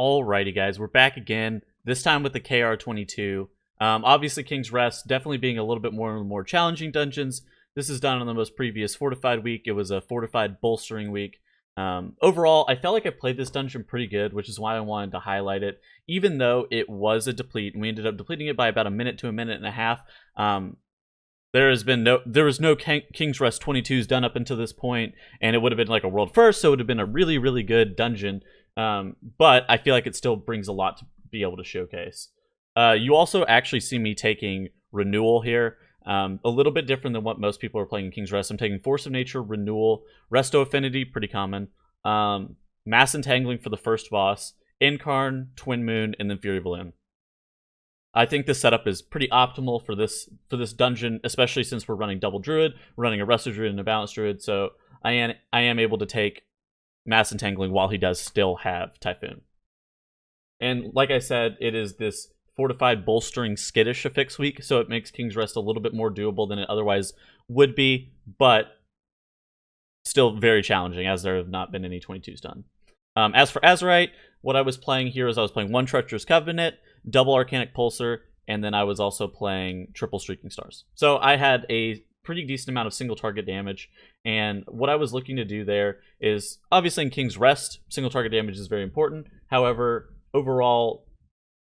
Alrighty, guys, we're back again. This time with the KR22. Obviously, King's Rest definitely being a little bit more challenging dungeons. This is done on the most previous fortified week. It was a fortified bolstering week. Overall, I felt like I played this dungeon pretty good, which is why I wanted to highlight it. Even though it was a deplete, and we ended up depleting it by about a minute to a minute and a half. There was no King's Rest 22s done up until this point, and it would have been like a world first, so it would have been a really, really good dungeon. But I feel like it still brings a lot to be able to showcase. You also actually see me taking Renewal here. A little bit different than what most people are playing in King's Rest. I'm taking Force of Nature, Renewal, Resto Affinity, pretty common. Mass Entangling for the first boss, Incarn, Twin Moon, and then Fury Balloon. I think this setup is pretty optimal for this dungeon, especially since we're running double Druid, we're running a Resto Druid and a Balanced Druid, so I am able to take Mass Entangling while he does still have Typhoon. And like I said, it is this fortified bolstering skittish affix week, so it makes King's Rest a little bit more doable than it otherwise would be, but still very challenging as there have not been any 22s done. As for Azerite, what I was playing here is I was playing one Treacherous Covenant, double Arcanic Pulsar, and then I was also playing triple Streaking Stars. So I had a pretty decent amount of single target damage, and what I was looking to do there is, obviously in King's Rest, single target damage is very important. However, overall,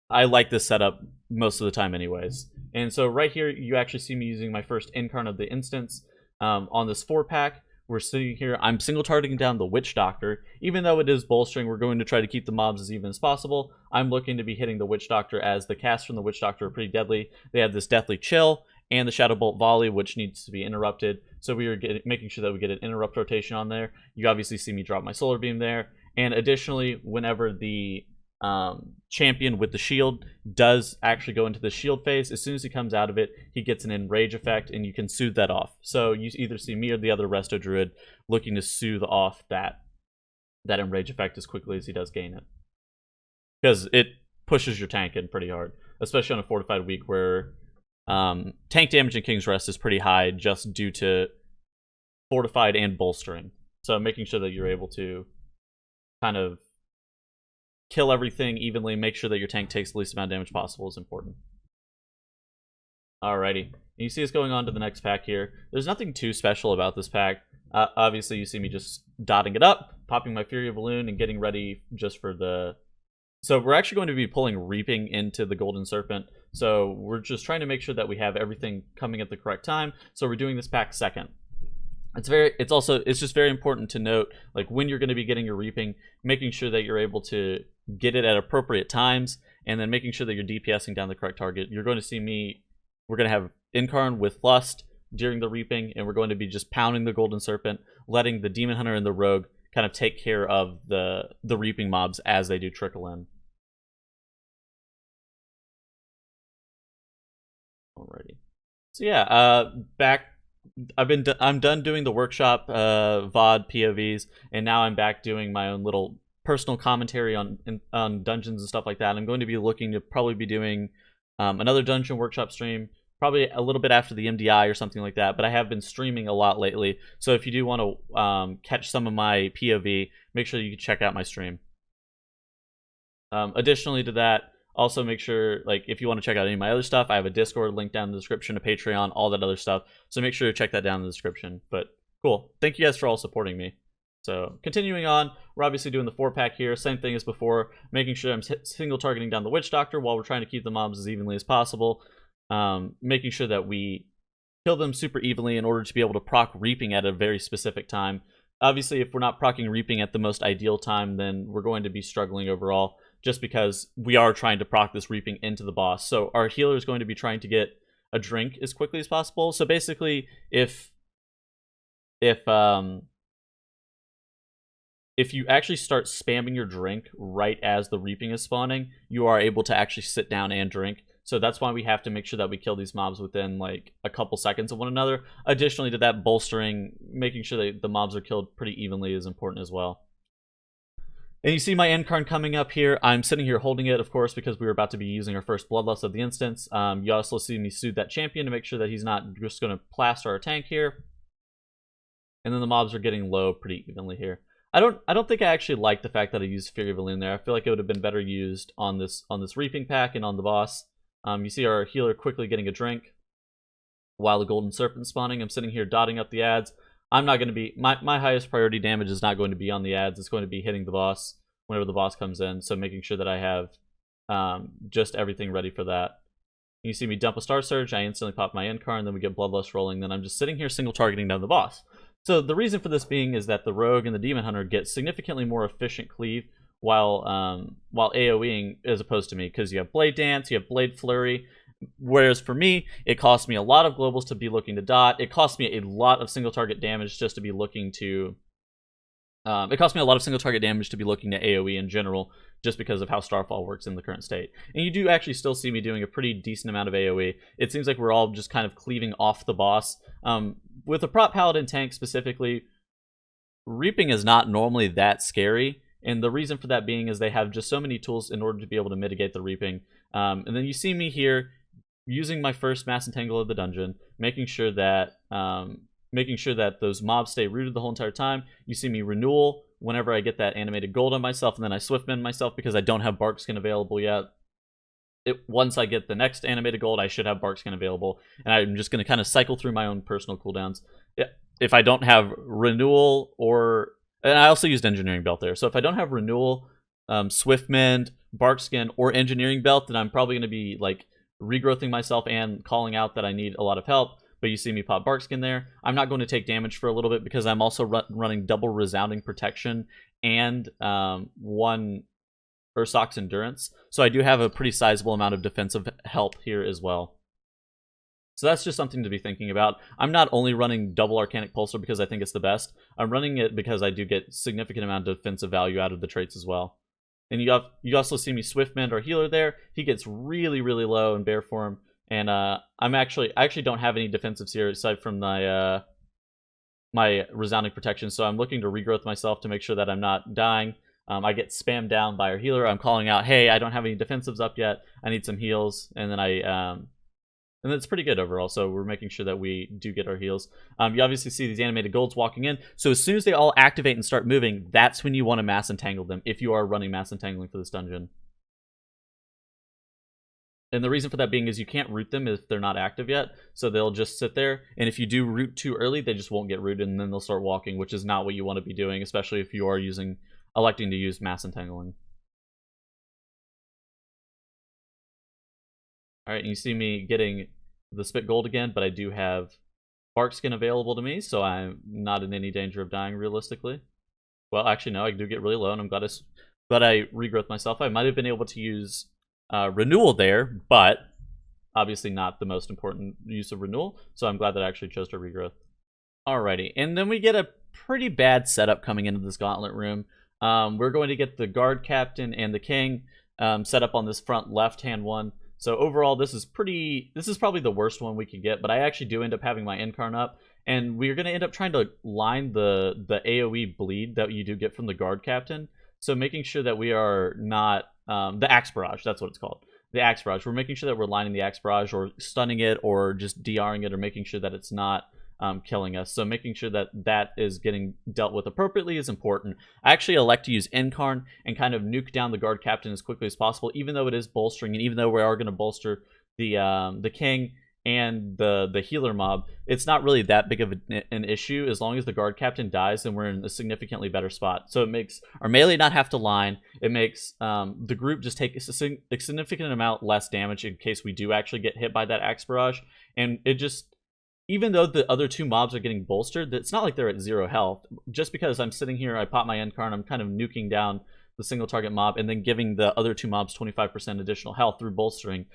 I like this setup most of the time anyways. And so right here, you actually see me using my first Incarn of the instance on this 4-pack. We're sitting here, I'm single targeting down the Witch Doctor. Even though it is bolstering, we're going to try to keep the mobs as even as possible. I'm looking to be hitting the Witch Doctor, as the casts from the Witch Doctor are pretty deadly. They have this Deathly Chill and the Shadow Bolt Volley, which needs to be interrupted. So we are making sure that we get an interrupt rotation on there. You obviously see me drop my Solar Beam there. And additionally, whenever the champion with the shield does actually go into the shield phase, as soon as he comes out of it, he gets an enrage effect, and you can soothe that off. So you either see me or the other Resto Druid looking to soothe off that enrage effect as quickly as he does gain it, because it pushes your tank in pretty hard, especially on a fortified week where tank damage in King's Rest is pretty high just due to fortified and bolstering. So making sure that you're able to kind of kill everything evenly, make sure that your tank takes the least amount of damage possible is important. Alrighty, and you see us going on to the next pack here. There's nothing too special about this pack. Obviously, you see me just dotting it up, popping my Fury Balloon, and getting ready just for the... So we're actually going to be pulling Reaping into the Golden Serpent, so we're just trying to make sure that we have everything coming at the correct time, so we're doing this pack second. It's just very important to note, like, when you're going to be getting your Reaping, making sure that you're able to get it at appropriate times, and then making sure that you're DPSing down the correct target. You're going to see me, we're going to have Incarn with Lust during the Reaping, and we're going to be just pounding the Golden Serpent, letting the Demon Hunter and the Rogue kind of take care of the Reaping mobs as they do trickle in. Alrighty. So yeah, I'm done doing the workshop VOD POVs, and now I'm back doing my own little personal commentary on dungeons and stuff like that. I'm going to be looking to probably be doing another dungeon workshop stream, probably a little bit after the MDI or something like that, but I have been streaming a lot lately, so if you do want to catch some of my POV, make sure you can check out my stream. Additionally to that, also make sure, like, if you want to check out any of my other stuff, I have a Discord link down in the description, a Patreon, all that other stuff, so make sure to check that down in the description. But cool, thank you guys for all supporting me. So continuing on, we're obviously doing the 4-pack here, same thing as before, making sure I'm single targeting down the Witch Doctor while we're trying to keep the mobs as evenly as possible, making sure that we kill them super evenly in order to be able to proc Reaping at a very specific time. Obviously, if we're not proccing Reaping at the most ideal time, then we're going to be struggling overall, just because we are trying to proc this Reaping into the boss. So our healer is going to be trying to get a drink as quickly as possible. So basically, if you actually start spamming your drink right as the Reaping is spawning, you are able to actually sit down and drink. So that's why we have to make sure that we kill these mobs within like a couple seconds of one another. Additionally to that, bolstering, making sure that the mobs are killed pretty evenly is important as well. And you see my Incarn coming up here. I'm sitting here holding it, of course, because we were about to be using our first Bloodlust of the instance. You also see me soothe that champion to make sure that he's not just going to plaster our tank here. And then the mobs are getting low pretty evenly here. I don't think I actually like the fact that I used Fury of Elune there. I feel like it would have been better used on this Reaping pack and on the boss. You see our healer quickly getting a drink while the golden serpent spawning. I'm sitting here dotting up the ads. I'm not going to be my highest priority damage is not going to be on the ads. It's going to be hitting the boss whenever the boss comes in. So making sure that I have just everything ready for that. You see me dump a Star Surge, I instantly pop my Incar, and then we get Bloodlust rolling. Then I'm just sitting here single targeting down the boss. So the reason for this being is that the Rogue and the Demon Hunter get significantly more efficient cleave while AoEing as opposed to me, because you have Blade Dance, you have Blade Flurry. Whereas for me, it costs me a lot of globals to be looking to dot. It costs me a lot of single target damage just to be looking to. It costs me a lot of single target damage to be looking to AoE in general, just because of how Starfall works in the current state. And you do actually still see me doing a pretty decent amount of AoE. It seems like we're all just kind of cleaving off the boss. With a prop paladin tank specifically, reaping is not normally that scary. And the reason for that being is they have just so many tools in order to be able to mitigate the reaping. And then you see me here using my first mass entangle of the dungeon, making sure that those mobs stay rooted the whole entire time. You see me renewal whenever I get that animated gold on myself, and then I swiftmend myself because I don't have bark skin available yet. Once I get the next animated gold, I should have bark skin available, and I'm just going to kind of cycle through my own personal cooldowns. If I don't have renewal and I also used engineering belt there, so if I don't have renewal, swiftmend, bark skin, or engineering belt, then I'm probably going to be like regrowthing myself and calling out that I need a lot of help. But you see me pop bark skin there. I'm not going to take damage for a little bit because I'm also running double resounding protection and one Ursoc's endurance. So I do have a pretty sizable amount of defensive help here as well. So that's just something to be thinking about. I'm not only running double Arcanic Pulsar because I think it's the best. I'm running it because I do get significant amount of defensive value out of the traits as well. And you also see me Swiftmend our healer there. He gets really, really low in bear form. And I actually don't have any defensives here aside from my my resounding protection. So I'm looking to regrowth myself to make sure that I'm not dying. I get spammed down by our healer. I'm calling out, hey, I don't have any defensives up yet. I need some heals. And then and it's pretty good overall. So we're making sure that we do get our heals. You obviously see these animated golds walking in. So as soon as they all activate and start moving, that's when you want to mass entangle them if you are running mass entangling for this dungeon. And the reason for that being is you can't root them if they're not active yet. So they'll just sit there. And if you do root too early, they just won't get rooted and then they'll start walking, which is not what you want to be doing, especially if you are electing to use mass entangling. Alright, and you see me getting the spit gold again, but I do have bark skin available to me, so I'm not in any danger of dying realistically. Well, actually no, I do get really low, and I'm glad I regrowth myself. I might have been able to use renewal there, but obviously not the most important use of renewal, so I'm glad that I actually chose to regrowth. Alrighty, and then we get a pretty bad setup coming into this gauntlet room. We're going to get the guard captain and the king set up on this front left-hand one. So overall, this is probably the worst one we could get, but I actually do end up having my Incarn up, and we're going to end up trying to line the AoE bleed that you do get from the guard captain. So making sure that we are not the Axe Barrage, that's what it's called. The Axe Barrage. We're making sure that we're lining the Axe Barrage or stunning it or just DRing it or making sure that it's not killing us. So making sure that that is getting dealt with appropriately is important. I actually elect to use Incarn and kind of nuke down the guard captain as quickly as possible, even though it is bolstering, and even though we are going to bolster the king and the healer mob. It's not really that big of an issue. As long as the guard captain dies, then we're in a significantly better spot. So it makes our melee not have to line. It makes the group just take a significant amount less damage in case we do actually get hit by that Axe Barrage. And it just, even though the other two mobs are getting bolstered, it's not like they're at 0 health. Just because I'm sitting here, I pop my Incarn, I'm kind of nuking down the single target mob and then giving the other two mobs 25% additional health through bolstering.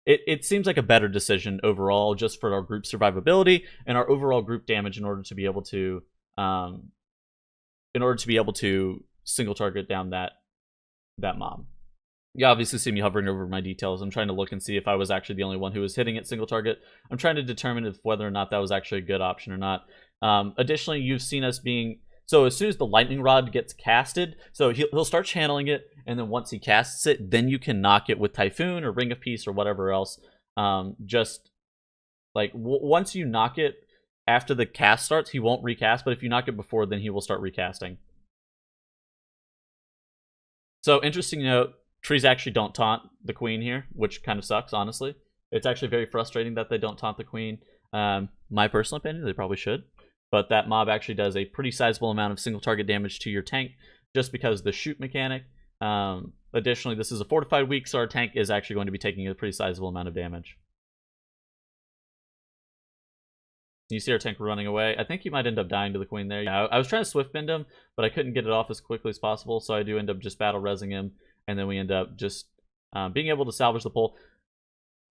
It seems like a better decision overall, just for our group survivability and our overall group damage in order to be able to single target down that mob. You obviously see me hovering over my details. I'm trying to look and see if I was actually the only one who was hitting it single target. I'm trying to determine if whether or not that was actually a good option or not. Additionally, you've seen us being... So as soon as the lightning rod gets casted, so he'll start channeling it, and then once he casts it, then you can knock it with Typhoon or Ring of Peace or whatever else. Just like once you knock it after the cast starts, he won't recast, but if you knock it before, then he will start recasting. So interesting note, trees actually don't taunt the queen here, which kind of sucks, honestly. It's actually very frustrating that they don't taunt the queen. My personal opinion, they probably should. But that mob actually does a pretty sizable amount of single target damage to your tank just because the shoot mechanic. Additionally, this is a fortified week, so our tank is actually going to be taking a pretty sizable amount of damage. You see our tank running away. I think he might end up dying to the queen there. Yeah, I was trying to swift bend him, but I couldn't get it off as quickly as possible, so I do end up just battle resing him, and then we end up just being able to salvage the pull.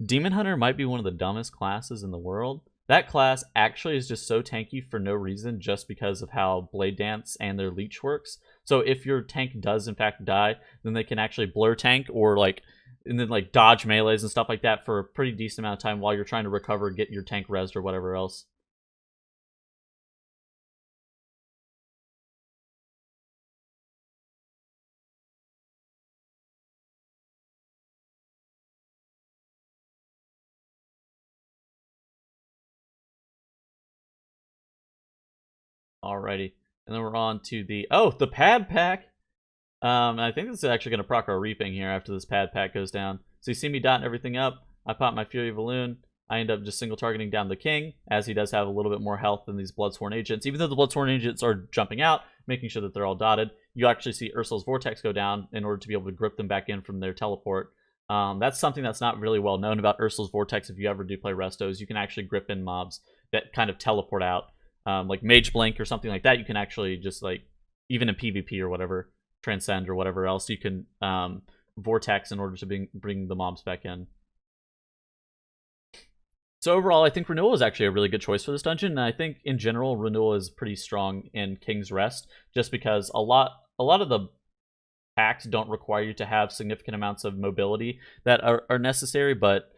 Demon Hunter might be one of the dumbest classes in the world. That class actually is just so tanky for no reason, just because of how Blade Dance and their leech works. So if your tank does in fact die, then they can actually blur tank or and then dodge melees and stuff like that for a pretty decent amount of time while you're trying to recover, get your tank rezzed or whatever else. Alrighty, and then we're on to the pad pack. I think this is actually going to proc our reaping here after this pad pack goes down. So you see me dotting everything up. I pop my Fury Balloon. I end up just single targeting down the king, as he does have a little bit more health than these Bloodsworn agents. Even though the Bloodsworn agents are jumping out, making sure that they're all dotted, you actually see Ursul's Vortex go down in order to be able to grip them back in from their teleport. That's something that's not really well known about Ursul's Vortex. If you ever do play Restos, you can actually grip in mobs that kind of teleport out. Like Mage Blink or something like that, you can actually just even in PvP or whatever, Transcend or whatever else, you can Vortex in order to bring the mobs back in. So overall, I think Renewal is actually a really good choice for this dungeon, and I think in general, Renewal is pretty strong in King's Rest, just because a lot of the packs don't require you to have significant amounts of mobility that are necessary, but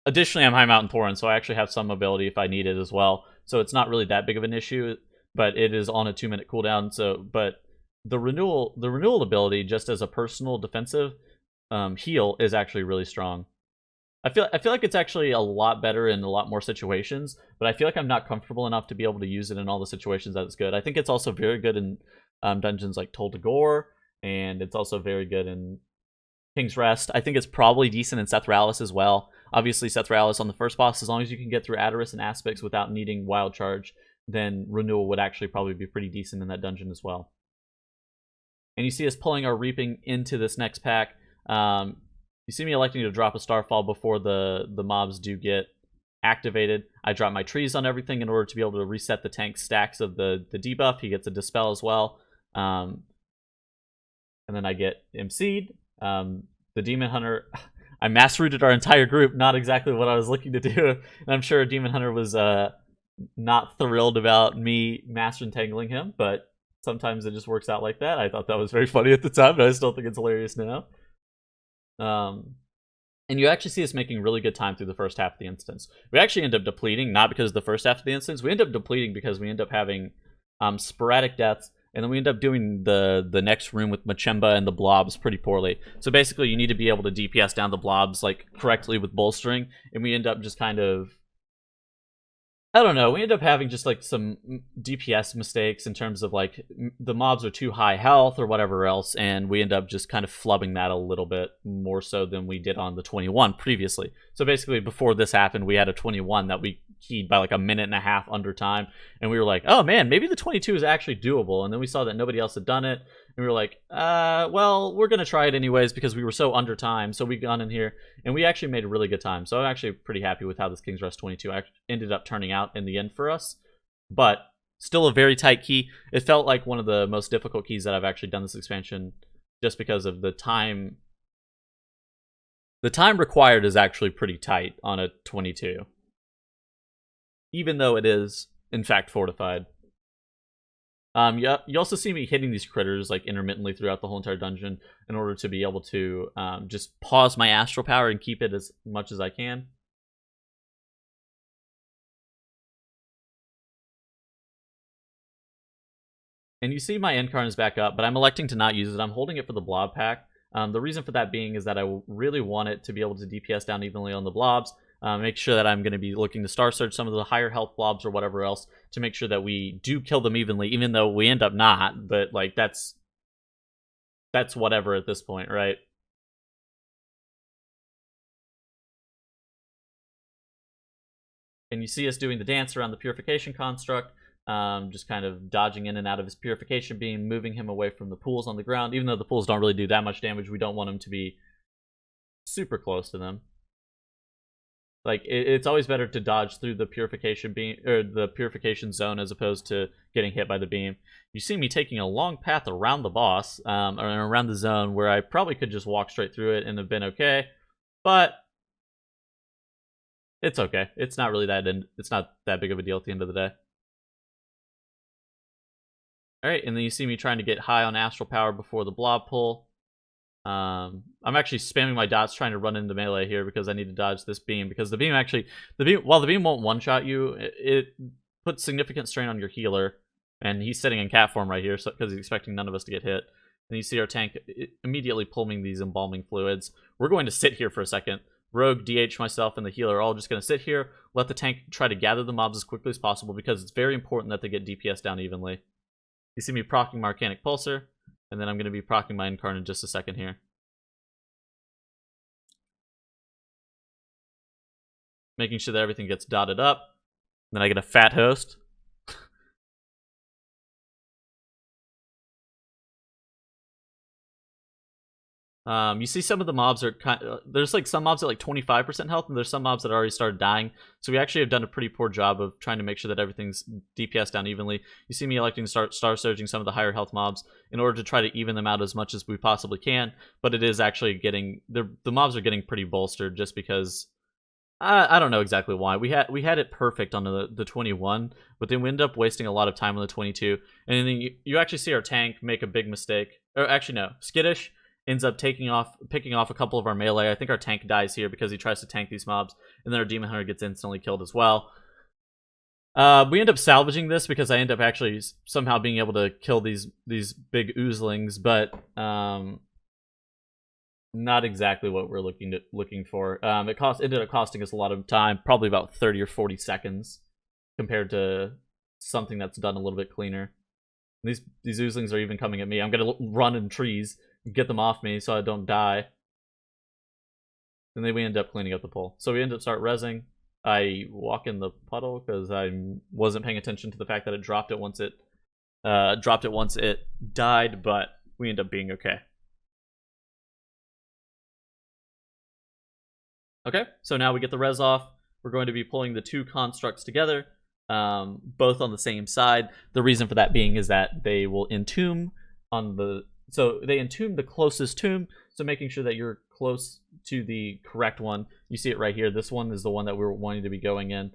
additionally, I'm High Mountain Thorin, so I actually have some mobility if I need it as well. So it's not really that big of an issue, but it is on a 2-minute cooldown. But the renewal ability, just as a personal defensive heal, is actually really strong. I feel like it's actually a lot better in a lot more situations, but I feel like I'm not comfortable enough to be able to use it in all the situations that it's good. I think it's also very good in dungeons like Tol Dagor, and it's also very good in King's Rest. I think it's probably decent in Dazar'alor as well. Obviously, Dazar'alor on the first boss, as long as you can get through Adaris and Aspects without needing Wild Charge, then Renewal would actually probably be pretty decent in that dungeon as well. And you see us pulling our Reaping into this next pack. You see me electing to drop a Starfall before the mobs do get activated. I drop my trees on everything in order to be able to reset the tank stacks of the debuff. He gets a Dispel as well. And then I get MC'd. The Demon Hunter, I mass rooted our entire group, not exactly what I was looking to do. And I'm sure Demon Hunter was not thrilled about me mass entangling him, but sometimes it just works out like that. I thought that was very funny at the time, but I still think it's hilarious now. And you actually see us making really good time through the first half of the instance. We actually end up depleting, not because of the first half of the instance. We end up depleting because we end up having sporadic deaths, and then we end up doing the next room with Mchimba and the blobs pretty poorly. So basically, you need to be able to DPS down the blobs correctly with bolstering, and we end up just kind of, I don't know, we end up having just some DPS mistakes in terms of the mobs are too high health or whatever else, and we end up just kind of flubbing that a little bit more so than we did on the 21 previously. So basically, before this happened, we had a 21 that we keyed by a minute and a half under time, and we were like, oh man, maybe the 22 is actually doable. And then we saw that nobody else had done it, and we were like, well, we're gonna try it anyways because we were so under time. So we got in here and we actually made a really good time. So I'm actually pretty happy with how this King's Rest 22 ended up turning out in the end for us, but still a very tight key. It felt like one of the most difficult keys that I've actually done this expansion, just because of the time. The time required is actually pretty tight on a 22, even though it is in fact fortified. Yeah, you also see me hitting these critters intermittently throughout the whole entire dungeon in order to be able to just pause my astral power and keep it as much as I can. And you see my Incarn is back up, but I'm electing to not use it. I'm holding it for the blob pack. The reason for that being is that I really want it to be able to DPS down evenly on the blobs. Make sure that I'm going to be looking to Star Surge some of the higher health blobs or whatever else to make sure that we do kill them evenly, even though we end up not. But that's that's whatever at this point, right? And you see us doing the dance around the Purification construct, just kind of dodging in and out of his Purification beam, moving him away from the pools on the ground. Even though the pools don't really do that much damage, we don't want him to be super close to them. Like, it's always better to dodge through the Purification beam, or the Purification zone, as opposed to getting hit by the beam. You see me taking a long path around the boss, or around the zone, where I probably could just walk straight through it and have been okay. But it's okay. It's not really it's not that big of a deal at the end of the day. Alright, and then you see me trying to get high on Astral Power before the blob pull. I'm actually spamming my dots trying to run into melee here because I need to dodge this beam, because the beam while the beam won't one-shot you, it puts significant strain on your healer, and he's sitting in cat form right here because he's expecting none of us to get hit. And you see our tank immediately pulling these embalming fluids. We're going to sit here for a second. Rogue, DH, myself, and the healer are all just going to sit here, let the tank try to gather the mobs as quickly as possible, because it's very important that they get DPS down evenly. You see me proccing my Arcanic Pulsar, and then I'm going to be proccing my Incarn in just a second here. Making sure that everything gets dotted up. Then I get a fat host. You see some of the mobs are there's like some mobs at like 25% health, and there's some mobs that already started dying. So we actually have done a pretty poor job of trying to make sure that everything's DPS down evenly. You see me electing to start Star Surging some of the higher health mobs in order to try to even them out as much as we possibly can. But it is actually getting, the mobs are getting pretty bolstered, just because I don't know exactly why. We had it perfect on the 21, but then we ended up wasting a lot of time on the 22. And then you actually see our tank make a big mistake. Or actually no, Skittish ends up picking off a couple of our melee. I think our tank dies here because he tries to tank these mobs, and then our Demon Hunter gets instantly killed as well. We end up salvaging this because I end up actually somehow being able to kill these big oozlings, but not exactly what we're looking for. It ended up costing us a lot of time, probably about 30 or 40 seconds, compared to something that's done a little bit cleaner. These oozlings are even coming at me. I'm gonna run in trees, get them off me so I don't die. And then we end up cleaning up the pool. So we end up start rezzing. I walk in the puddle because I wasn't paying attention to the fact that it dropped it once it died, but we end up being okay. Okay, so now we get the res off. We're going to be pulling the two constructs together, both on the same side. The reason for that being is that they will entomb so they entomb the closest tomb, so making sure that you're close to the correct one. You see it right here. This one is the one that we're wanting to be going in,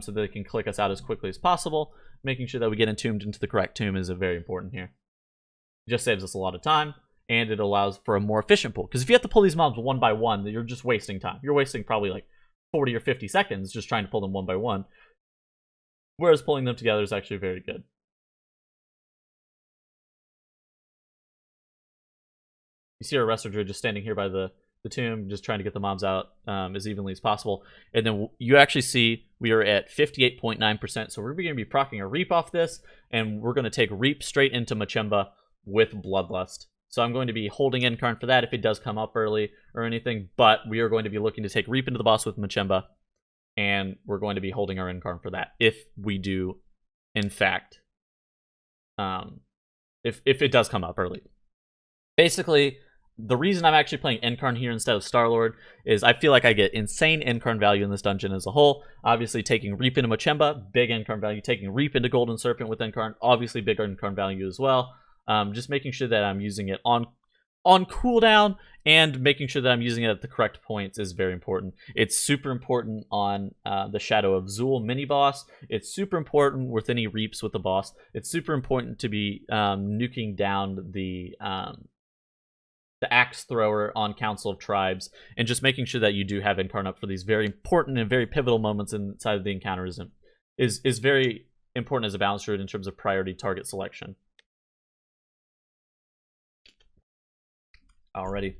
so that they can click us out as quickly as possible. Making sure that we get entombed into the correct tomb is very important here. It just saves us a lot of time, and it allows for a more efficient pull. Because if you have to pull these mobs one by one, you're just wasting time. You're wasting probably like 40 or 50 seconds just trying to pull them one by one. Whereas pulling them together is actually very good. You see our Wrestler Druid just standing here by the tomb, just trying to get the mobs out as evenly as possible. And then you actually see we are at 58.9%. So we're going to be proccing a Reap off this, and we're going to take Reap straight into Mchimba with Bloodlust. So I'm going to be holding Incarn for that if it does come up early or anything, but we are going to be looking to take Reap into the boss with Mchimba, and we're going to be holding our Incarn for that if we do, in fact, if it does come up early. Basically, the reason I'm actually playing Incarn here instead of Star-Lord is I feel like I get insane Incarn value in this dungeon as a whole. Obviously, taking Reap into Mchimba, big Incarn value. Taking Reap into Golden Serpent with Incarn, obviously big Incarn value as well. Just making sure that I'm using it on cooldown, and making sure that I'm using it at the correct points is very important. It's super important on the Shadow of Zul mini-boss. It's super important with any Reaps with the boss. It's super important to be nuking down the Axe Thrower on Council of Tribes, and just making sure that you do have Incarn up for these very important and very pivotal moments inside of the encounter is very important as a balance druid in terms of priority target selection. Alrighty.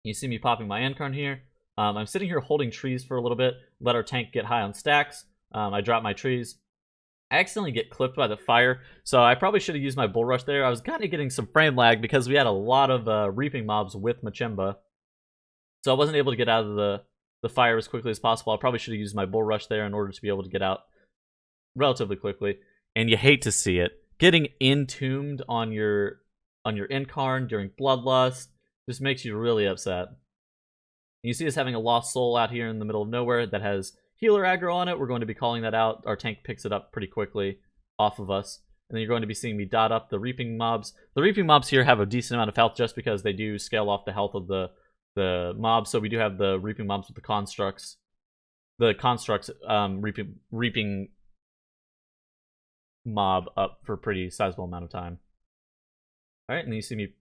You see me popping my Incarn here. I'm sitting here holding trees for a little bit, let our tank get high on stacks. I drop my trees, I accidentally get clipped by the fire, so I probably should have used my bull rush there. I was kind of getting some frame lag because we had a lot of reaping mobs with Mchimba, so I wasn't able to get out of the fire as quickly as possible. I probably should have used my bull rush there in order to be able to get out relatively quickly. And you hate to see it. Getting entombed on your incarn during bloodlust just makes you really upset. You see us having a lost soul out here in the middle of nowhere that has healer aggro on it. We're going to be calling that out. Our tank picks it up pretty quickly off of us. And then you're going to be seeing me dot up the reaping mobs. The reaping mobs here have a decent amount of health just because they do scale off the health of the mobs. So we do have the reaping mobs with the constructs. The constructs reaping mob up for a pretty sizable amount of time. Alright, and then you see me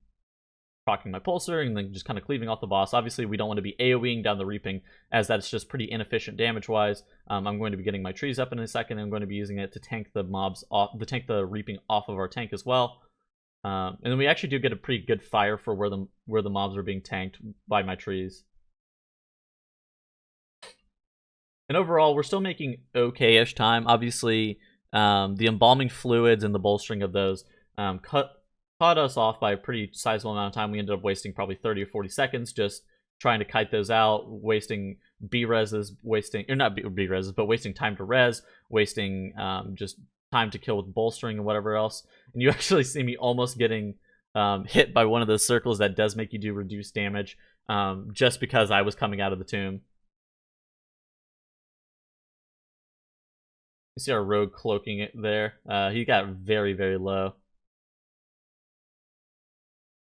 procking my pulsar and then just kind of cleaving off the boss. Obviously, we don't want to be AoEing down the reaping, as that's just pretty inefficient damage-wise. I'm going to be getting my trees up in a second, and I'm going to be using it to tank the mobs off, the reaping off of our tank as well. And then we actually do get a pretty good fire for where the mobs are being tanked by my trees. And overall, we're still making okay-ish time. Obviously, the embalming fluids and the bolstering of those caught us off by a pretty sizable amount of time. We ended up wasting probably 30 or 40 seconds just trying to kite those out, wasting B-reses, or not B-reses, but wasting time to res, wasting just time to kill with bolstering and whatever else. And you actually see me almost getting hit by one of those circles that does make you do reduced damage just because I was coming out of the tomb. You see our rogue cloaking it there. He got very, very low.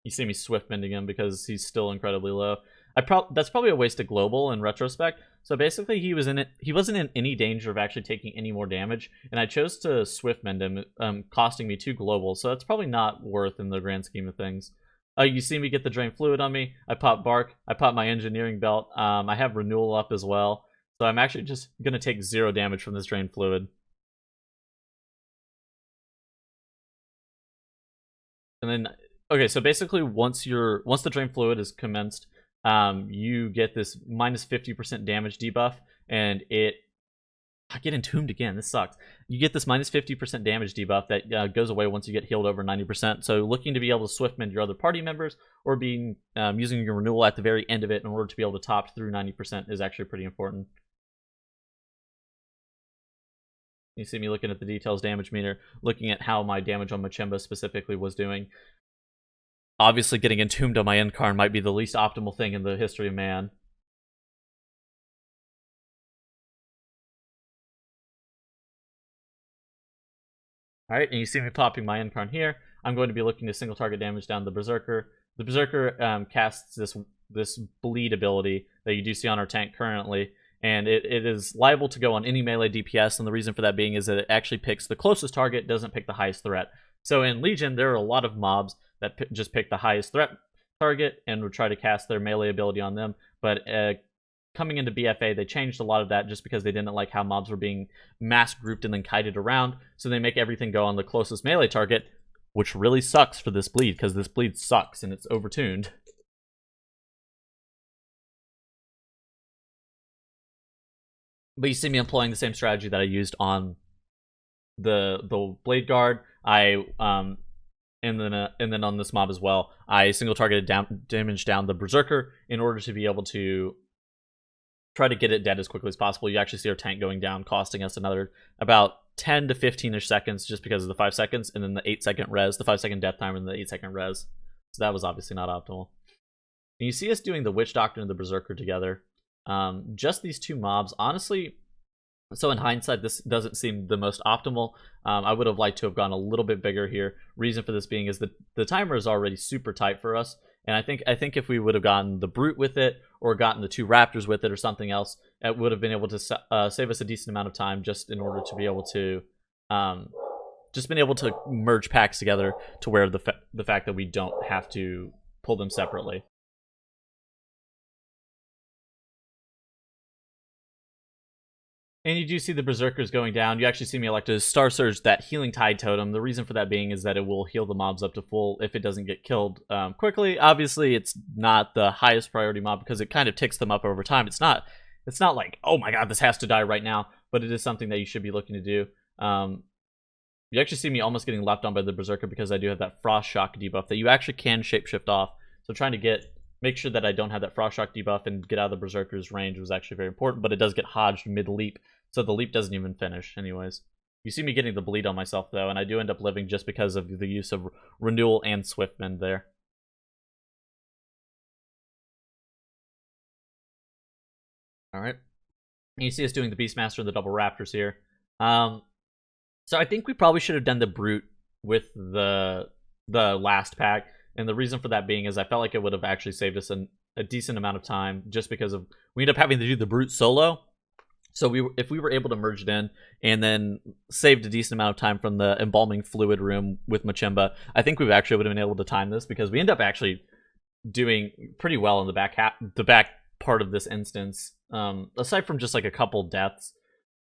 You see me swift mending him because he's still incredibly low. That's probably a waste of global in retrospect. So basically, he wasn't in any danger of actually taking any more damage, and I chose to swift mend him, costing me 2 global. So that's probably not worth in the grand scheme of things. You see me get the drain fluid on me. I pop bark. I pop my engineering belt. I have renewal up as well. So I'm actually just gonna take 0 damage from this drain fluid. And then, okay, so basically once the drain fluid is commenced, you get this minus 50% damage debuff, and I get entombed again. This sucks. You get this minus 50% damage debuff that goes away once you get healed over 90%. So looking to be able to swift mend your other party members or using your renewal at the very end of it in order to be able to top through 90% is actually pretty important. You see me looking at the details damage meter, looking at how my damage on Mchimba specifically was doing. Obviously, getting entombed on my incarn might be the least optimal thing in the history of man. Alright, and you see me popping my incarn here. I'm going to be looking to single target damage down the Berserker. The Berserker casts this bleed ability that you do see on our tank currently, and it is liable to go on any melee DPS, and the reason for that being is that it actually picks the closest target, doesn't pick the highest threat. So in Legion, there are a lot of mobs that just pick the highest threat target and would try to cast their melee ability on them, but coming into BFA, they changed a lot of that just because they didn't like how mobs were being mass grouped and then kited around, so they make everything go on the closest melee target, which really sucks for this bleed, because this bleed sucks and it's overtuned. But you see me employing the same strategy that I used on the Blade Guard. And then on this mob as well, I single targeted damage down the Berserker in order to be able to try to get it dead as quickly as possible. You actually see our tank going down, costing us another about 10 to 15-ish seconds just because of the 5 seconds, and then the 8-second res, the 5-second death timer, and the 8-second res. So that was obviously not optimal. And you see us doing the Witch Doctor and the Berserker together. Just these 2 mobs, honestly. So in hindsight, this doesn't seem the most optimal. I would have liked to have gone a little bit bigger here. Reason for this being is that the timer is already super tight for us, and I think if we would have gotten the Brute with it or gotten the 2 Raptors with it or something else, it would have been able to save us a decent amount of time just in order to be able to merge packs together to where the fact that we don't have to pull them separately. And you do see the Berserkers going down. You actually see me elect to Star Surge that Healing Tide Totem. The reason for that being is that it will heal the mobs up to full if it doesn't get killed quickly. Obviously, it's not the highest priority mob because it kind of ticks them up over time. It's not like, oh my god, this has to die right now, but it is something that you should be looking to do. You actually see me almost getting lapped on by the Berserker because I do have that Frost Shock debuff that you actually can shapeshift off. So trying to make sure that I don't have that Frost Shock debuff and get out of the Berserker's range was actually very important, but it does get hodged mid-leap, so the leap doesn't even finish anyways. You see me getting the bleed on myself, though, and I do end up living just because of the use of Renewal and Swiftmend there. Alright. You see us doing the Beastmaster and the Double Raptors here. So I think we probably should have done the Brute with the last pack, and the reason for that being is I felt like it would have actually saved us a decent amount of time, just because of we end up having to do the Brute solo. So if we were able to merge it in and then saved a decent amount of time from the embalming fluid room with Mchimba, I think we actually would have been able to time this, because we end up actually doing pretty well in the back part of this instance. Aside from just like a couple deaths,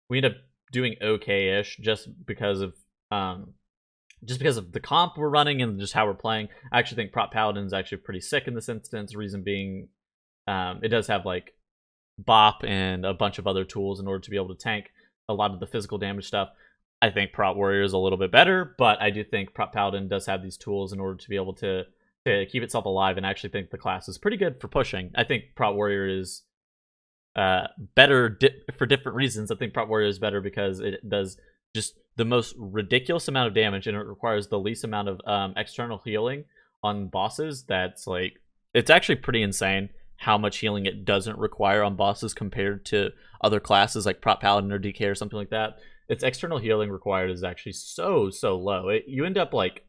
we end up doing okay-ish just because of the comp we're running and just how we're playing. I actually think Prop Paladin is actually pretty sick in this instance. Reason being, it does have like Bop and a bunch of other tools in order to be able to tank a lot of the physical damage stuff. I think Prop Warrior is a little bit better, but I do think Prop Paladin does have these tools in order to be able to keep itself alive, and I actually think the class is pretty good for pushing. I think Prop Warrior is better for different reasons. I think Prop Warrior is better because it does just the most ridiculous amount of damage, and it requires the least amount of external healing on bosses. That's like, it's actually pretty insane how much healing it doesn't require on bosses compared to other classes like Prop Paladin or DK or something like that. Its external healing required is actually so low. You end up like,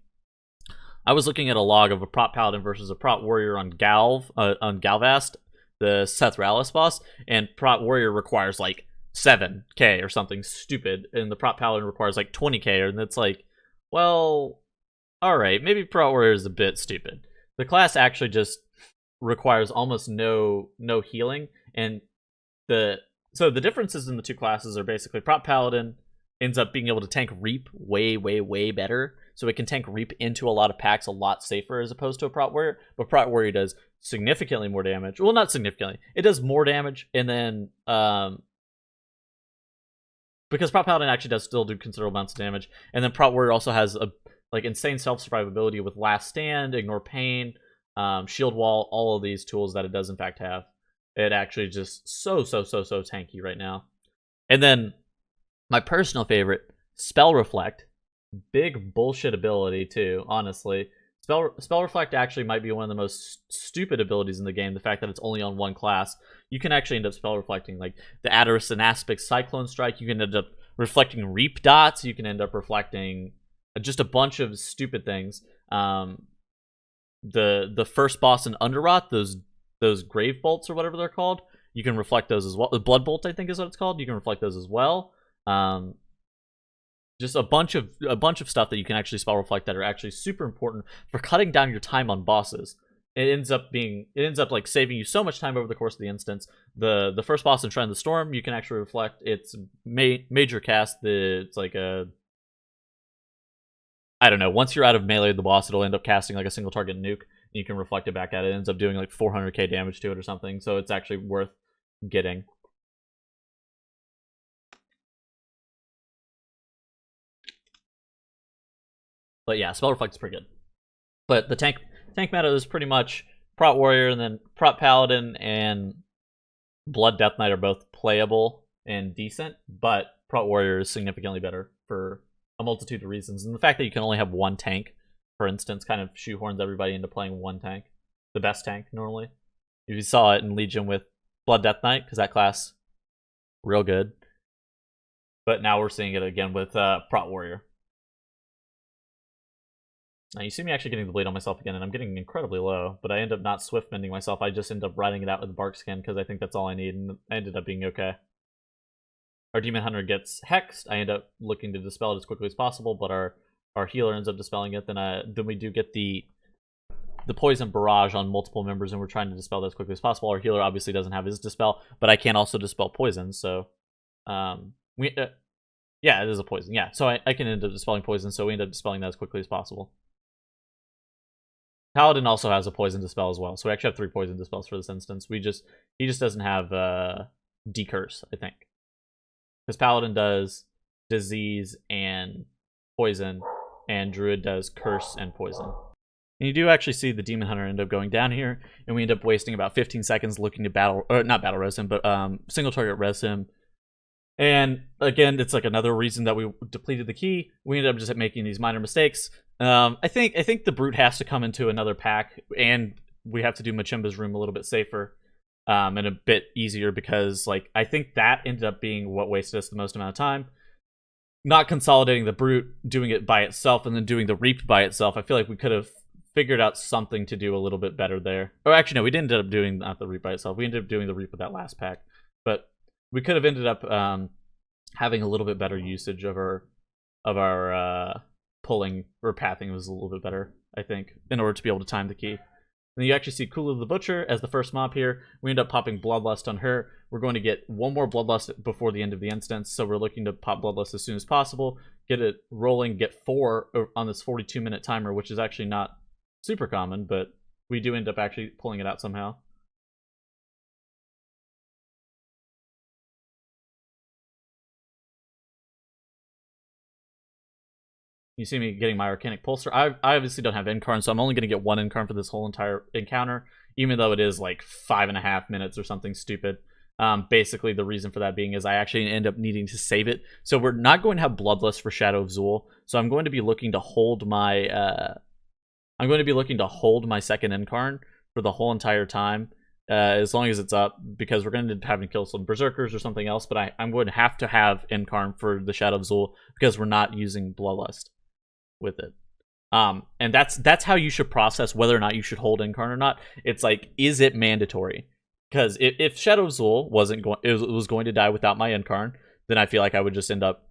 I was looking at a log of a Prop Paladin versus a Prop Warrior on Galvast, the Seth Rallis boss, and Prop Warrior requires like 7k or something stupid, and the Prop Paladin requires like 20k, and it's like, well, alright, maybe Prop Warrior is a bit stupid. The class actually just requires almost no healing, and so the differences in the two classes are basically Prop Paladin ends up being able to tank Reap way better, so it can tank Reap into a lot of packs a lot safer as opposed to a Prop Warrior, but Prop Warrior does significantly more damage. Well, not significantly, it does more damage, and then because Prop Paladin actually does still do considerable amounts of damage, and then Prop Warrior also has a like insane self-survivability with Last Stand, Ignore Pain, Shield Wall, all of these tools that it does in fact have. It actually just so tanky right now. And then my personal favorite, Spell Reflect. Big bullshit ability too, honestly. Spell Reflect actually might be one of the most stupid abilities in the game, the fact that it's only on one class. You can actually end up Spell Reflecting like the Adderus and Aspect Cyclone Strike. You can end up reflecting Reap Dots. You can end up reflecting just a bunch of stupid things. The first boss in Underrot, those Grave Bolts or whatever they're called, you can reflect those as well. The Blood Bolt, I think, is what it's called. You can reflect those as well. Just a bunch of stuff that you can actually spell reflect that are actually super important for cutting down your time on bosses. It ends up like saving you so much time over the course of the instance. The first boss in Shrine of the Storm, you can actually reflect its major cast. It's like a, I don't know, once you're out of melee of the boss, it'll end up casting like a single target nuke, and you can reflect it back at it. It ends up doing like 400k damage to it or something, so it's actually worth getting. But yeah, Spell Reflect is pretty good. But the tank meta is pretty much Prop Warrior, and then Prop Paladin and Blood Death Knight are both playable and decent, but Prop Warrior is significantly better for a multitude of reasons. And the fact that you can only have one tank, for instance, kind of shoehorns everybody into playing one tank. The best tank, normally. You saw it in Legion with Blood Death Knight, because that class, real good. But now we're seeing it again with Prop Warrior. Now you see me actually getting the blade on myself again, and I'm getting incredibly low, but I end up not swift mending myself. I just end up riding it out with the bark skin because I think that's all I need, and I ended up being okay. Our Demon Hunter gets hexed. I end up looking to dispel it as quickly as possible, but our healer ends up dispelling it. Then we do get the poison barrage on multiple members, and we're trying to dispel that as quickly as possible. Our healer obviously doesn't have his dispel, but I can also dispel poison, so yeah, it is a poison. Yeah, so I can end up dispelling poison, so we end up dispelling that as quickly as possible. Paladin also has a poison dispel as well, so we actually have 3 poison dispels for this instance. He just doesn't have decurse, I think, because Paladin does disease and poison, and Druid does curse and poison. And you do actually see the Demon Hunter end up going down here, and we end up wasting about 15 seconds looking to not battle res him, but single target res him. And again, it's like another reason that we depleted the key. We ended up just making these minor mistakes. I think the Brute has to come into another pack, and we have to do Mchimba's room a little bit safer and a bit easier, because like I think that ended up being what wasted us the most amount of time. Not consolidating the Brute, doing it by itself, and then doing the Reap by itself. I feel like we could have figured out something to do a little bit better there. Or actually, no, we didn't end up doing not the Reap by itself. We ended up doing the Reap with that last pack. But we could have ended up having a little bit better usage of our pulling or pathing. Was a little bit better, I think, in order to be able to time the key. And then you actually see Kula the Butcher as the first mob here. We end up popping Bloodlust on her. We're going to get one more Bloodlust before the end of the instance, so we're looking to pop Bloodlust as soon as possible, get it rolling, get 4 on this 42-minute timer, which is actually not super common, but we do end up actually pulling it out somehow. You see me getting my Arcanic Pulsar. I obviously don't have Incarn, so I'm only going to get 1 Incarn for this whole entire encounter, even though it is like 5.5 minutes or something stupid. Basically, the reason for that being is I actually end up needing to save it. So we're not going to have Bloodlust for Shadow of Zul. So I'm going to be looking to hold my second Incarn for the whole entire time, as long as it's up, because we're going to have to kill some Berserkers or something else. But I'm going to have Incarn for the Shadow of Zul because we're not using Bloodlust with it. And that's how you should process whether or not you should hold Incarn or not. It's like, is it mandatory? Because if Shadow of Zul was going to die without my Incarn, then I feel like I would just end up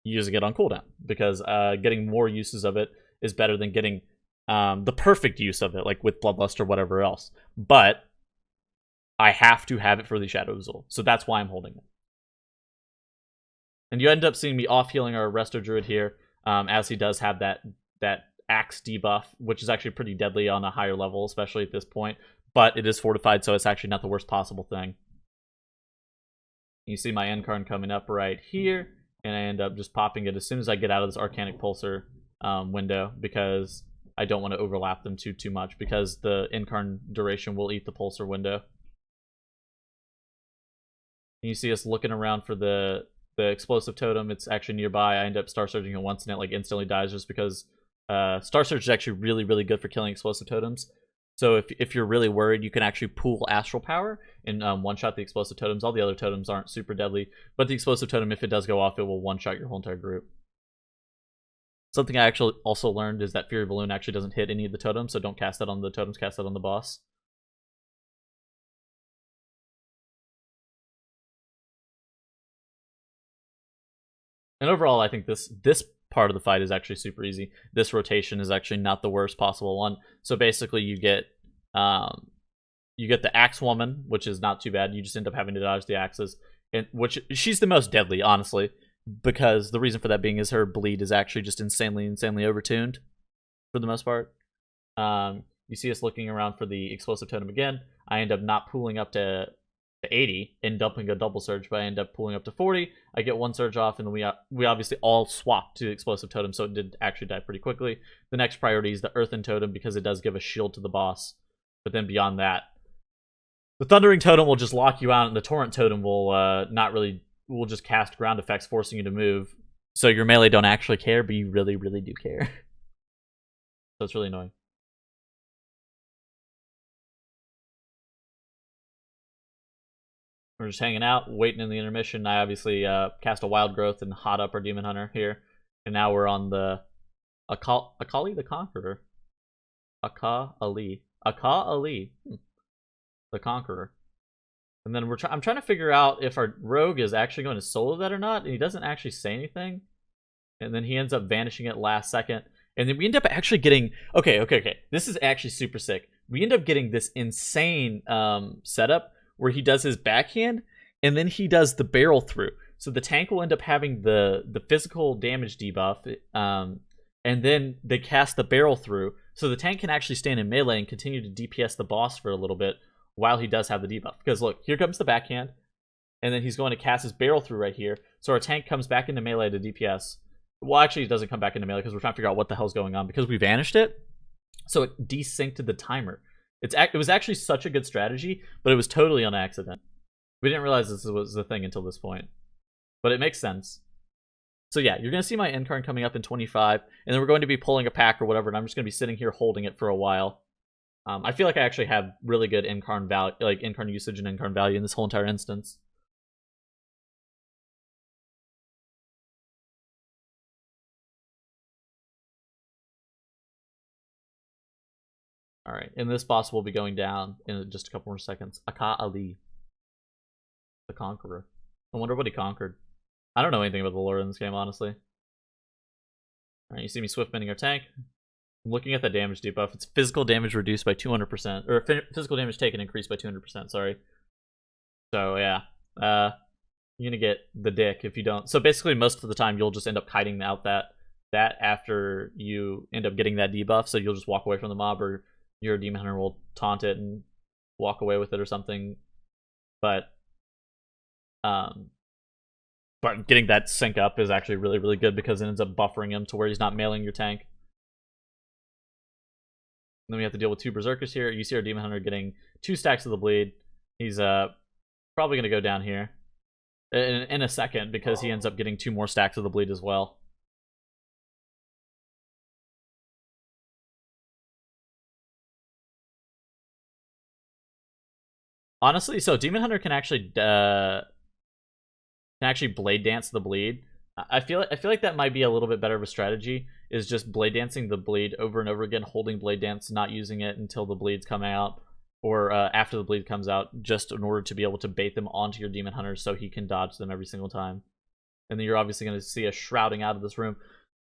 using it on cooldown, because getting more uses of it is better than getting the perfect use of it, like with Bloodlust or whatever else. But I have to have it for the Shadow of Zul, so that's why I'm holding it. And you end up seeing me off healing our Resto Druid here, as he does have that axe debuff, which is actually pretty deadly on a higher level, especially at this point. But it is fortified, so it's actually not the worst possible thing. You see my Incarn coming up right here, and I end up just popping it as soon as I get out of this Arcanic Pulsar window, because I don't want to overlap them too much, because the Incarn duration will eat the Pulsar window. And you see us looking around for the explosive totem. It's actually nearby. I end up Star Surging it once, and it like instantly dies, just because Star Surge is actually really, really good for killing explosive totems. So if you're really worried, you can actually pool Astral Power and one-shot the explosive totems. All the other totems aren't super deadly, but the explosive totem, if it does go off, it will one-shot your whole entire group. Something I actually also learned is that Fury Balloon actually doesn't hit any of the totems, so don't cast that on the totems, cast that on the boss. And overall, I think this part of the fight is actually super easy. This rotation is actually not the worst possible one. So basically, you get the Axe Woman, which is not too bad. You just end up having to dodge the axes, and which she's the most deadly, honestly, because the reason for that being is her bleed is actually just insanely overtuned for the most part. You see us looking around for the explosive totem again. I end up not pooling up to 80 and dumping a double surge, but I end up pulling up to 40. I get 1 surge off, and then we obviously all swap to explosive totem, so it did actually die pretty quickly. The next priority is the Earthen Totem, because it does give a shield to the boss. But then beyond that, the Thundering Totem will just lock you out, and the Torrent Totem will will just cast ground effects, forcing you to move. So your melee don't actually care, but you really, really do care. So it's really annoying. We're just hanging out, waiting in the intermission. I obviously cast a Wild Growth and hot up our Demon Hunter here. And now we're on the Akali the Conqueror. Akali the Conqueror. And then I'm trying to figure out if our rogue is actually going to solo that or not. And he doesn't actually say anything. And then he ends up vanishing at last second. And then we end up actually getting... Okay. This is actually super sick. We end up getting this insane setup where he does his backhand, and then he does the barrel through. So the tank will end up having the physical damage debuff, and then they cast the barrel through. So the tank can actually stand in melee and continue to DPS the boss for a little bit while he does have the debuff. Because look, here comes the backhand, and then he's going to cast his barrel through right here. So our tank comes back into melee to DPS, Well, actually, it doesn't come back into melee because we're trying to figure out what the hell's going on because we vanished it. So it desynced the timer. It was actually such a good strategy, but it was totally on accident. We didn't realize this was the thing until this point. But it makes sense. So yeah, you're going to see my end card coming up in 25, and then we're going to be pulling a pack or whatever, and I'm just going to be sitting here holding it for a while. I feel like I actually have really good incarn value, like incarn usage and incarn value in this whole entire instance. All right, and this boss will be going down in just a couple more seconds. Aka Ali, the Conqueror. I wonder what he conquered. I don't know anything about the lore in this game, honestly. All right, you see me swift bending our tank. I'm looking at the damage debuff. It's physical damage reduced by 200%, or physical damage taken increased by 200%. Sorry. So yeah, you're gonna get the dick if you don't. So basically, most of the time, you'll just end up kiting out that after you end up getting that debuff. So you'll just walk away from the mob, or your demon hunter will taunt it and walk away with it or something. But getting that sync up is actually really, really good because it ends up buffering him to where he's not mailing your tank. And then we have to deal with 2 Berserkers here. You see our demon hunter getting 2 stacks of the bleed. He's probably going to go down here in a second because he ends up getting 2 more stacks of the bleed as well. Honestly, so Demon Hunter can actually blade dance the bleed. I feel like that might be a little bit better of a strategy, is just blade dancing the bleed over and over again, holding blade dance, not using it until the bleeds come out, or after the bleed comes out, just in order to be able to bait them onto your Demon Hunter so he can dodge them every single time. And then you're obviously going to see us shrouding out of this room.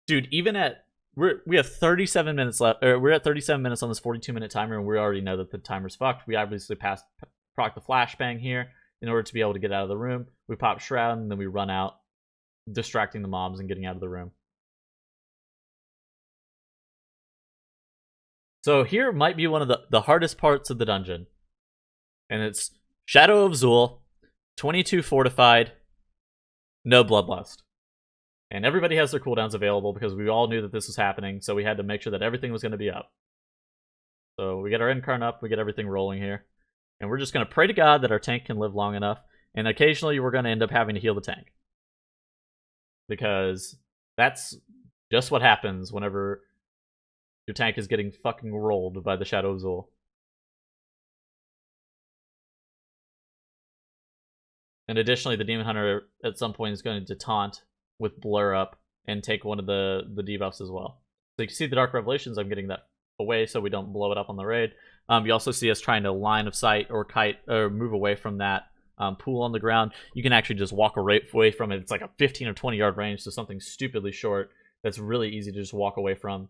Dude, even at... We have 37 minutes left, or we're at 37 minutes on this 42-minute timer, and we already know that the timer's fucked. We obviously proc the flashbang here in order to be able to get out of the room. We pop shroud, and then we run out, distracting the mobs and getting out of the room. So here might be one of the hardest parts of the dungeon. And it's Shadow of Zul, 22 fortified, no bloodlust. And everybody has their cooldowns available because we all knew that this was happening, so we had to make sure that everything was going to be up. So we get our incarn up, we get everything rolling here. And we're just going to pray to God that our tank can live long enough, and occasionally we're going to end up having to heal the tank. Because that's just what happens whenever your tank is getting fucking rolled by the Shadow of Zul. And additionally, the Demon Hunter at some point is going to taunt with Blur up and take one of the debuffs as well. So you can see the Dark Revelations, I'm getting that away so we don't blow it up on the raid. You also see us trying to line of sight or kite or move away from that pool on the ground. You can actually just walk away from it. It's like a 15 or 20 yard range, so something stupidly short that's really easy to just walk away from.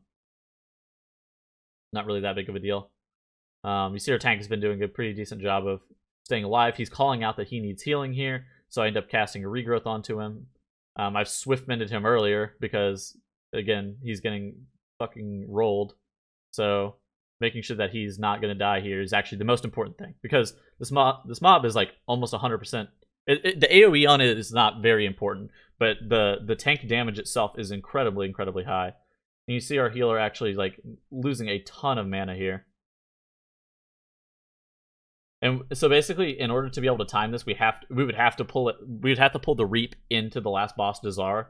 Not really that big of a deal. You see our tank has been doing a pretty decent job of staying alive. He's calling out that he needs healing here, so I end up casting a regrowth onto him. I've swift mended him earlier because, again, he's getting fucking rolled. So making sure that he's not going to die here is actually the most important thing, because this mob is like almost 100%. The AoE on it is not very important, but the tank damage itself is incredibly high. And you see our healer actually like losing a ton of mana here. And so basically, in order to be able to time this, we would have to pull the Reap into the last boss, Dazar,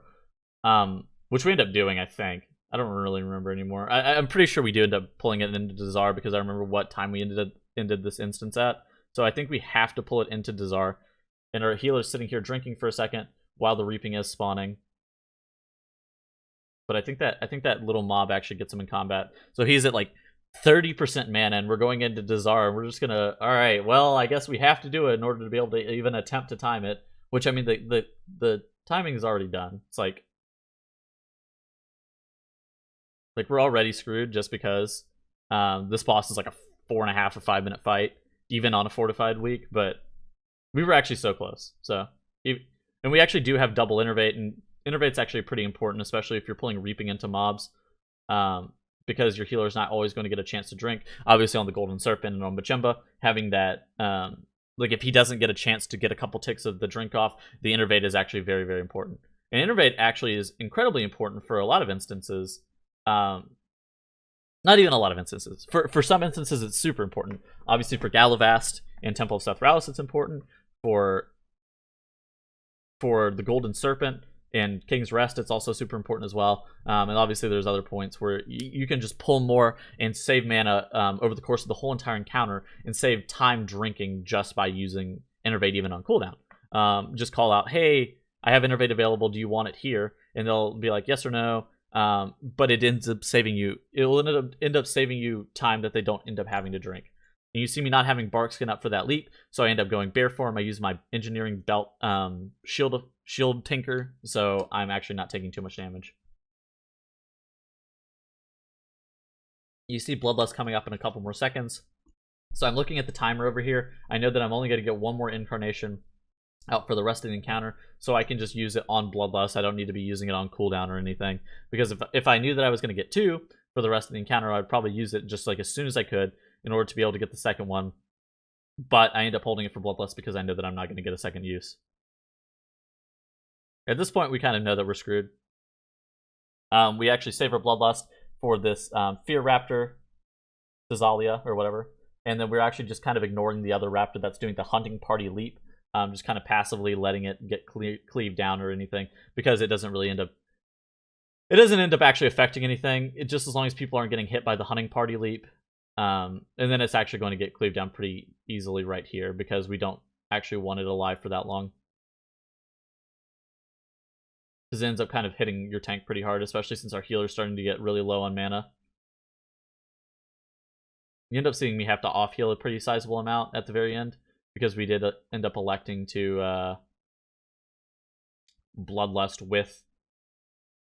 which we end up doing, I think. I don't really remember anymore. I'm pretty sure we do end up pulling it into Dazar because I remember what time we ended this instance at. So I think we have to pull it into Dazar, and our healer's sitting here drinking for a second while the reaping is spawning. But I think that little mob actually gets him in combat. So he's at like 30% mana, and we're going into Dazar, and we're just gonna, all right, well, I guess we have to do it in order to be able to even attempt to time it. Which, I mean, the timing is already done. It's like we're already screwed just because this boss is like a 4.5 or 5 minute fight, even on a fortified week. But we were actually so close. So, and we actually do have double innervate, and innervate's actually pretty important, especially if you're pulling reaping into mobs. Because your healer's not always going to get a chance to drink. Obviously, on the Golden Serpent and on Mchimba, having that, like if he doesn't get a chance to get a couple ticks of the drink off, the innervate is actually very important. And Innervate actually is incredibly important for a lot of instances. Not even a lot of instances. For some instances, it's super important. Obviously, for Galavast and Temple of Sethralis, it's important. For the Golden Serpent and King's Rest, it's also super important as well. And obviously, there's other points where you can just pull more and save mana over the course of the whole entire encounter and save time drinking just by using Innervate even on cooldown. Just call out, hey, I have Innervate available. Do you want it here? And they'll be like, yes or no. But it ends up saving you. It will end up saving you time that they don't end up having to drink. And you see me not having Barkskin up for that leap, so I end up going Bear form. I use my Engineering Belt shield Tinker, so I'm actually not taking too much damage. You see Bloodlust coming up in a couple more seconds. So I'm looking at the timer over here. I know that I'm only going to get one more Incarnation out for the rest of the encounter, so I can just use it on Bloodlust. I don't need to be using it on cooldown or anything, because if I knew that I was going to get 2 for the rest of the encounter, I'd probably use it just like as soon as I could in order to be able to get the second one. But I end up holding it for Bloodlust because I know that I'm not going to get a second use. At this point, we kind of know that we're screwed. We actually save our Bloodlust for this Fear Raptor, Dazar'alor, or whatever, and then we're actually just kind of ignoring the other Raptor that's doing the Hunting Party Leap. Just kind of passively letting it get cleaved down or anything, because it doesn't really end up actually affecting anything. It just, as long as people aren't getting hit by the Hunting Party Leap, and then it's actually going to get cleaved down pretty easily right here, because we don't actually want it alive for that long, because it ends up kind of hitting your tank pretty hard, especially since our healer's starting to get really low on mana. You end up seeing me have to off heal a pretty sizable amount at the very end, because we did end up electing to Bloodlust with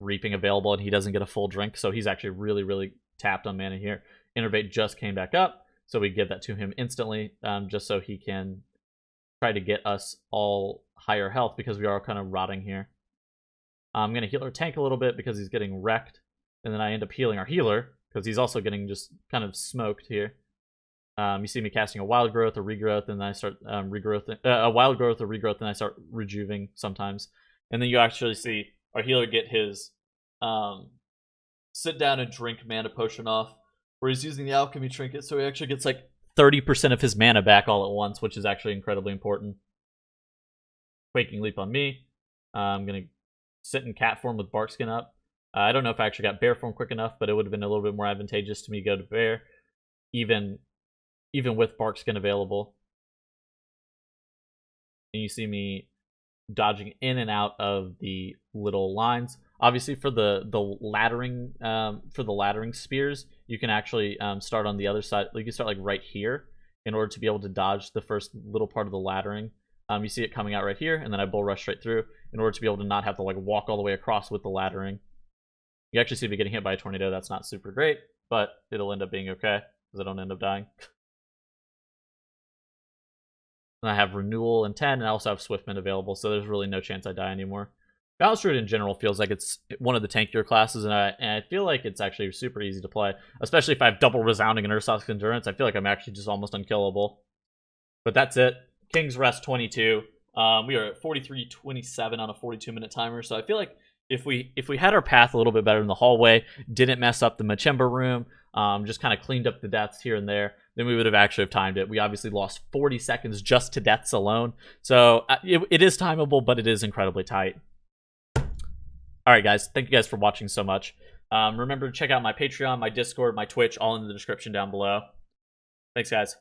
Reaping available, and he doesn't get a full drink, so he's actually really, really tapped on mana here. Innervate just came back up, so we give that to him instantly, just so he can try to get us all higher health, because we are kind of rotting here. I'm going to heal our tank a little bit because he's getting wrecked, and then I end up healing our healer, because he's also getting just kind of smoked here. You see me casting a Wild Growth, a Regrowth, and then I start a Wild Growth, a Regrowth, and I start rejuving sometimes. And then you actually see our healer get his sit down and drink mana potion off, where he's using the Alchemy Trinket, so he actually gets like 30% of his mana back all at once, which is actually incredibly important. Quaking Leap on me. I'm going to sit in cat form with Barkskin up. I don't know if I actually got bear form quick enough, but it would have been a little bit more advantageous to me go to bear, even with Barkskin available. And you see me dodging in and out of the little lines. Obviously, for the laddering spears, you can actually start on the other side. You can start like right here in order to be able to dodge the first little part of the laddering. You see it coming out right here, and then I bull rush straight through in order to be able to not have to like walk all the way across with the laddering. You actually see me getting hit by a tornado. That's not super great, but it'll end up being okay because I don't end up dying. And I have Renewal and 10, and I also have Swiftman available, so there's really no chance I die anymore. Balance Druid in general feels like it's one of the tankier classes, and I feel like it's actually super easy to play, especially if I have double Resounding and Urso's Endurance. I feel like I'm actually just almost unkillable. But that's it. King's Rest 22. We are at 43:27 on a 42-minute timer, so I feel like if we had our path a little bit better in the hallway, didn't mess up the Mchimba room, just kind of cleaned up the deaths here and there, then we would have actually timed it. We obviously lost 40 seconds just to deaths alone, so it is timeable, but it is incredibly tight. All right, guys, thank you guys for watching so much. Remember to check out my Patreon, my Discord, my Twitch, all in the description down below. Thanks, guys.